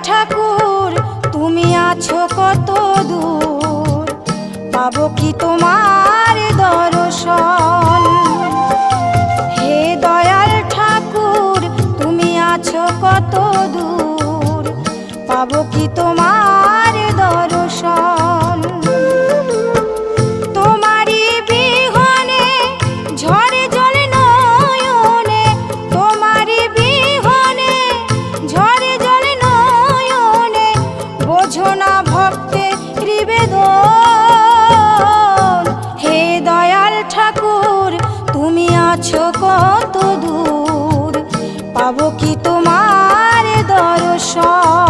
ঠাকুর তুমি আছো কত দূর, পাবো কি তোমার দর্শন। হে দয়াল ঠাকুর তুমি আছো কত দূর, পাবো কি তোমার দর্শন। তোমারই বিহনে ঝরে জলে নয়নে, তোমারই বিহনে ঝরে জলে নয়নে, বোঝো না ভক্তের নিবেদন। হে দয়াল ঠাকুর তুমি আছো কত দূর, পাবো কি তোমার দর্শন।